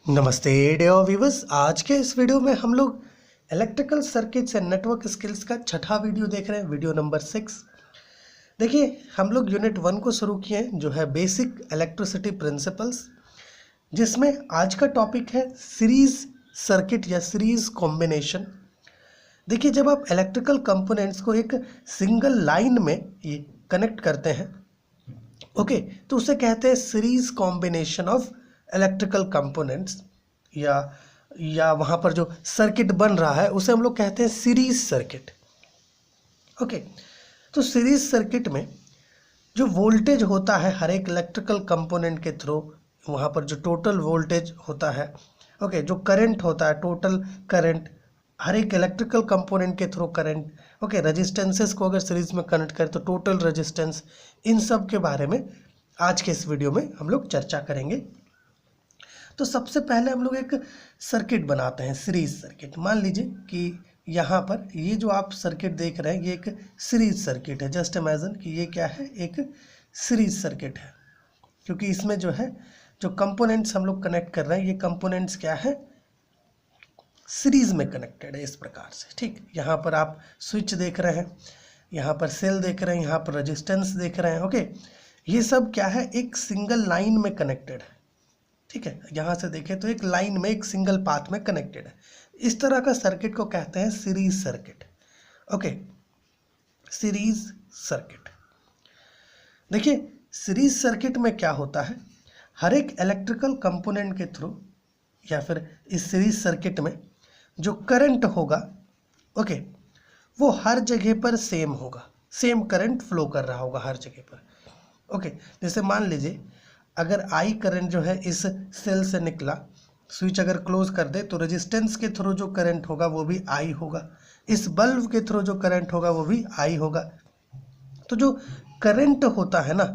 नमस्ते dear viewers. आज के इस वीडियो में हम लोग electrical circuits and network skills का छठा वीडियो देख रहे हैं, वीडियो नंबर 6। देखिए, हम लोग यूनिट 1 को शुरू किए हैं जो है बेसिक इलेक्ट्रिसिटी प्रिंसिपल्स, जिसमें आज का टॉपिक है सीरीज सर्किट या सीरीज कॉम्बिनेशन। देखिए, जब आप इलेक्ट्रिकल कंपोनेंट्स को एक सिंगल लाइन में ये कनेक्ट करते हैं, ओके, तो उसे कहते हैं series combination of electrical components, या वहाँ पर जो सर्किट बन रहा है उसे हम लोग कहते हैं सीरीज सर्किट। ओके, तो सीरीज सर्किट में जो वोल्टेज होता है हर एक इलेक्ट्रिकल कंपोनेंट के थ्रू, वहाँ पर जो टोटल वोल्टेज होता है, ओके, जो करंट होता है, टोटल करंट हर एक इलेक्ट्रिकल कंपोनेंट के थ्रू करंट, ओके, रेजिस्टेंसेस को अगर सीरीज में कनेक्ट करें तो टोटल रेजिस्टेंस, इन सब के बारे में आज के इस वीडियो में हम लोग चर्चा करेंगे। तो सबसे पहले हम लोग एक सर्किट बनाते हैं, सीरीज सर्किट। मान लीजिए कि यहाँ पर ये जो आप सर्किट देख रहे हैं ये एक सीरीज सर्किट है। जस्ट इमेजिन कि ये क्या है, एक सीरीज सर्किट है, क्योंकि इसमें जो है जो कंपोनेंट्स हम लोग कनेक्ट कर रहे हैं ये कंपोनेंट्स क्या है, सीरीज में कनेक्टेड है इस प्रकार से। ठीक, यहाँ पर आप स्विच देख रहे हैं, यहाँ पर सेल देख रहे हैं, यहाँ पर रेजिस्टेंस देख रहे हैं। ओके, ये सब क्या है, एक सिंगल लाइन में कनेक्टेड है। ठीक है, यहाँ से देखें तो एक लाइन में, एक सिंगल पाथ में कनेक्टेड है। इस तरह का सर्किट को कहते हैं series circuit. Okay, series circuit. देखिए, सीरीज सर्किट में क्या होता है, हर एक इलेक्ट्रिकल कंपोनेंट के थ्रू या फिर इस सीरीज सर्किट में जो करंट होगा, ओके, वो हर जगह पर सेम होगा, सेम करंट फ्लो कर रहा होगा हर जगह पर। ओके, जैसे मान लीजिए अगर आई करंट जो है इस सेल से निकला, स्विच अगर क्लोज कर दे तो रेजिस्टेंस के थ्रू जो करंट होगा वो भी आई होगा, इस बल्ब के थ्रू जो करंट होगा वो भी आई होगा। तो जो करंट होता है ना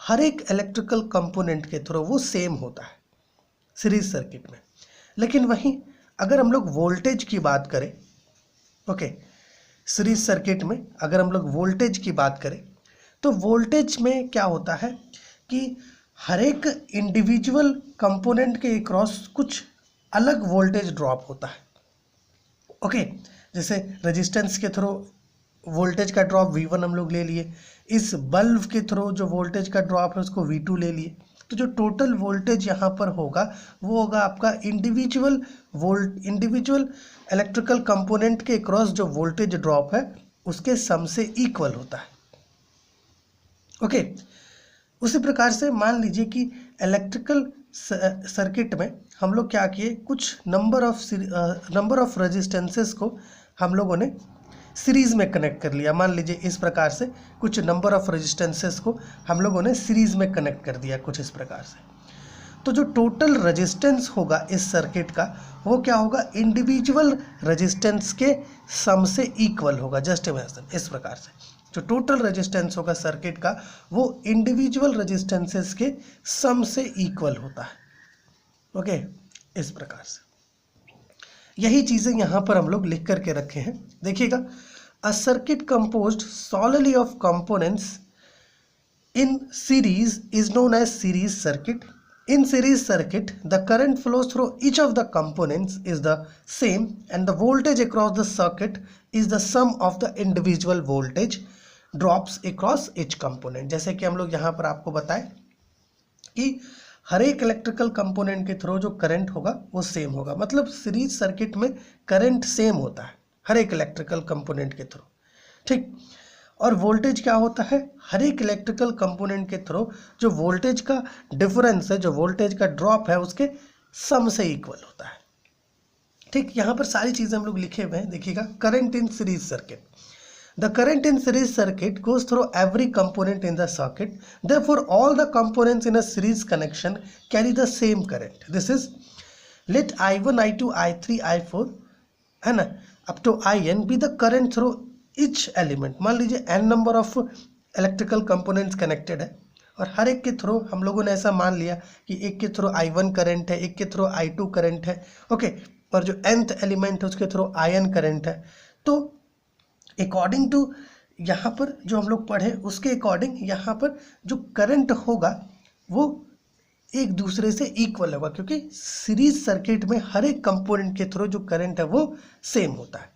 हर एक इलेक्ट्रिकल कंपोनेंट के थ्रू वो सेम होता है सीरीज सर्किट में। लेकिन वहीं अगर हम लोग वोल्टेज की बात करें, ओके, सीरीज सर्किट में अगर हम लोग वोल्टेज की बात करें तो वोल्टेज में क्या होता है कि हर एक इंडिविजुअल कंपोनेंट के अक्रॉस कुछ अलग वोल्टेज ड्रॉप होता है। ओके, जैसे रेजिस्टेंस के थ्रू वोल्टेज का ड्रॉप V1 हम लोग ले लिए, इस बल्ब के थ्रू जो वोल्टेज का ड्रॉप है उसको V2 ले लिए। तो जो टोटल वोल्टेज यहाँ पर होगा वो होगा आपका इंडिविजुअल इलेक्ट्रिकल कंपोनेंट के अक्रॉस जो वोल्टेज ड्रॉप है उसके सम से इक्वल होता है। ओके, उसी प्रकार से मान लीजिए कि इलेक्ट्रिकल सर्किट में हम लोग क्या किए, कुछ नंबर ऑफ रेजिस्टेंसेस को हम लोगों ने सीरीज में कनेक्ट कर लिया। मान लीजिए इस प्रकार से कुछ नंबर ऑफ रेजिस्टेंसेस को हम लोगों ने सीरीज में कनेक्ट कर दिया कुछ इस प्रकार से। तो जो टोटल रेजिस्टेंस होगा इस सर्किट का वो क्या होगा, इंडिविजुअल रेजिस्टेंस के सम से इक्वल होगा। जस्ट इमेजिन इस प्रकार से जो टोटल रेजिस्टेंस होगा सर्किट का वो इंडिविजुअल रेजिस्टेंसेस के सम से इक्वल होता है। ओके, इस प्रकार से यही चीज़ें यहाँ पर हम लोग लिख करके रखे हैं। देखिएगा, a circuit composed solidly of components in series is known as series circuit. In series circuit, the current flows through each of the components is the same and the voltage across the circuit is the sum of the individual voltage drops across each component. जैसे कि हम लोग यहाँ पर आपको बताएं कि हर एक इलेक्ट्रिकल कंपोनेंट के थ्रू जो करंट होगा वो सेम होगा, मतलब सीरीज सर्किट में करंट सेम होता है हर एक इलेक्ट्रिकल कंपोनेंट के थ्रू। ठीक, और वोल्टेज क्या होता है, हर एक इलेक्ट्रिकल कंपोनेंट के थ्रू जो वोल्टेज का डिफरेंस है, जो वोल्टेज का ड्रॉप है उसके सम से इक्वल होता है। ठीक, यहाँ पर सारी चीज़ें हम लोग लिखे हुए हैं। देखिएगा, current in series circuit, the current in series circuit goes through every component in the circuit, therefore all the components in a series connection carry the same current. This is let I1 I2 I3 I4 है ना up to IN be the current through each element. मान लीजिए n number of electrical components connected है और हर एक के through हम लोगों ने ऐसा मान लिया कि एक के थ्रू I1 करंट है, एक के थ्रू I2 करंट है, ओके, और जो nth एलिमेंट है उसके थ्रू IN करंट है। तो अकॉर्डिंग टू यहाँ पर जो हम लोग पढ़े उसके अकॉर्डिंग यहाँ पर जो करंट होगा वो एक दूसरे से इक्वल होगा, क्योंकि सीरीज सर्किट में हर एक कंपोनेंट के थ्रू जो करंट है वो सेम होता है।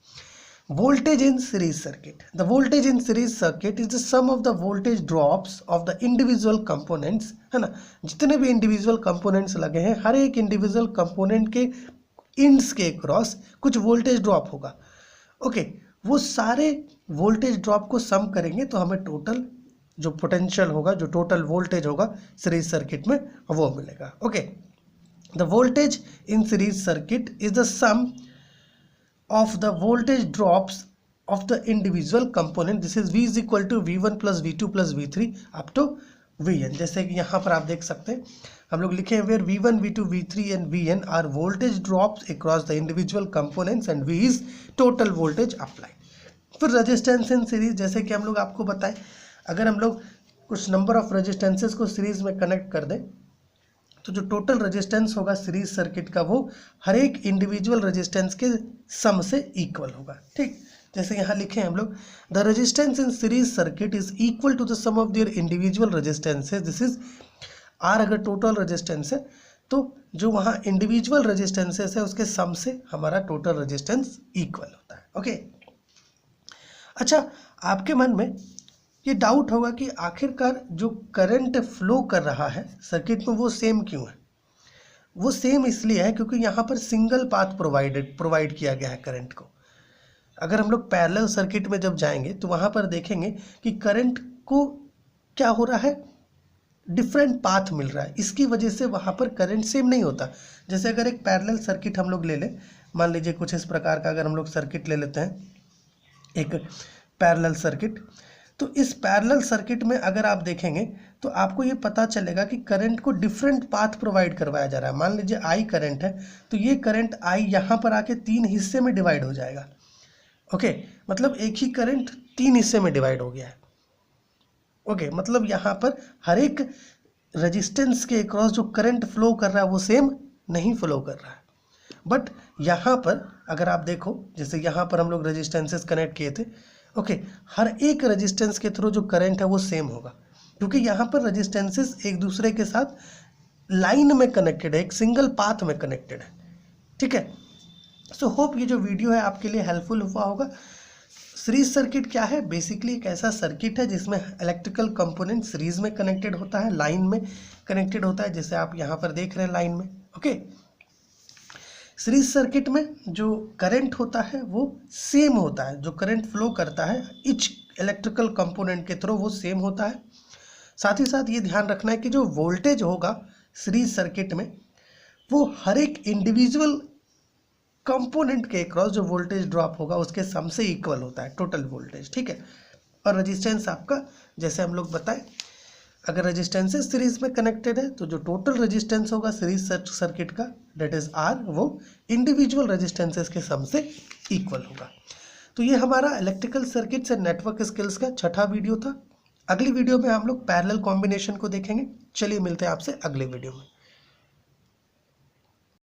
Voltage in series circuit, the voltage in series circuit is the sum of the voltage drops of the individual components, है ना। जितने भी इंडिविजुअल कंपोनेंट्स लगे हैं, हर एक इंडिविजुअल कंपोनेंट के इंड्स के क्रॉस कुछ वोल्टेज ड्रॉप होगा। ओके, वो सारे वोल्टेज ड्रॉप को सम करेंगे तो हमें टोटल जो पोटेंशियल होगा, जो टोटल वोल्टेज होगा सीरीज सर्किट में, वो मिलेगा। Okay, the voltage in series circuit is the sum of the voltage drops of the individual component, this is V is equal to V1 plus V2 plus V3 up to Vn। जैसे कि यहाँ पर आप देख सकते हैं हम लोग लिखे हैं where V1, V2, V3 and Vn are voltage drops across the individual components and V is total voltage apply. फिर रेजिस्टेंस इन सीरीज, जैसे कि हम लोग आपको बताएं, अगर हम लोग कुछ नंबर ऑफ रेजिस्टेंसेस को सीरीज में कनेक्ट कर दें तो जो टोटल रेजिस्टेंस होगा सीरीज सर्किट का वो हर एक इंडिविजुअल रेजिस्टेंस के सम से इक्वल होगा। ठीक, जैसे यहाँ लिखे हैं हम लोग, the resistance in series circuit is equal to the sum of their individual resistances, this is R. अगर टोटल रेजिस्टेंस है तो जो वहाँ इंडिविजुअल रेजिस्टेंसेस है उसके सम से हमारा टोटल रेजिस्टेंस इक्वल होता है। ओके, अच्छा, आपके मन में ये डाउट होगा कि आखिरकार जो करंट फ्लो कर रहा है सर्किट में वो सेम क्यों है। वो सेम इसलिए है क्योंकि यहाँ पर सिंगल पाथ प्रोवाइड किया गया है करंट को। अगर हम लोग पैरेलल सर्किट में जब जाएंगे तो वहाँ पर देखेंगे कि करंट को क्या हो रहा है, डिफरेंट पाथ मिल रहा है, इसकी वजह से वहाँ पर करंट सेम नहीं होता। जैसे अगर एक पैरेलल सर्किट हम लोग ले लें, मान लीजिए कुछ इस प्रकार का अगर हम लोग सर्किट ले लेते हैं, एक पैरेलल सर्किट, तो इस पैरेलल सर्किट में अगर आप देखेंगे तो आपको ये पता चलेगा कि करंट को डिफरेंट पाथ प्रोवाइड करवाया जा रहा है। मान लीजिए I करंट है तो ये करंट I यहाँ पर आके 3 हिस्से में डिवाइड हो जाएगा। ओके, मतलब एक ही करंट 3 हिस्से में डिवाइड हो गया है। ओके, मतलब यहाँ पर हर एक रेजिस्टेंस के अक्रॉस जो करंट फ्लो कर रहा है वो सेम नहीं फ्लो कर रहा है। बट यहाँ पर अगर आप देखो, जैसे यहाँ पर हम लोग रेजिस्टेंसेस कनेक्ट किए थे, ओके, हर एक रेजिस्टेंस के थ्रू जो करंट है वो सेम होगा, क्योंकि यहाँ पर रेजिस्टेंसेस एक दूसरे के साथ लाइन में कनेक्टेड है, एक सिंगल पाथ में कनेक्टेड है। ठीक है, सो होप ये जो वीडियो है आपके लिए हेल्पफुल हुआ होगा। सीरीज सर्किट क्या है, बेसिकली एक ऐसा सर्किट है जिसमें इलेक्ट्रिकल कंपोनेंट सीरीज में कनेक्टेड होता है, लाइन में कनेक्टेड होता है, जैसे आप यहाँ पर देख रहे हैं लाइन में। ओके, सीरीज सर्किट में जो करंट होता है वो सेम होता है, जो करंट फ्लो करता है इच इलेक्ट्रिकल कंपोनेंट के थ्रू वो सेम होता है। साथ ही साथ ये ध्यान रखना है कि जो वोल्टेज होगा सीरीज सर्किट में वो हर एक इंडिविजुअल कंपोनेंट के क्रॉस जो वोल्टेज ड्रॉप होगा उसके सम से इक्वल होता है टोटल वोल्टेज। ठीक है, और रेजिस्टेंस आपका जैसे हम लोग बताएं, अगर रेजिस्टेंसेस सीरीज में कनेक्टेड है तो जो टोटल रेजिस्टेंस होगा सीरीज सर्किट का, डेट इज आर, वो इंडिविजुअल रेजिस्टेंसेस के सम से इक्वल होगा। तो ये हमारा electrical circuits and network skills का छठा वीडियो था। अगली वीडियो में हम लोग पैरेलल कॉम्बिनेशन को देखेंगे। चलिए मिलते हैं आपसे अगले वीडियो में।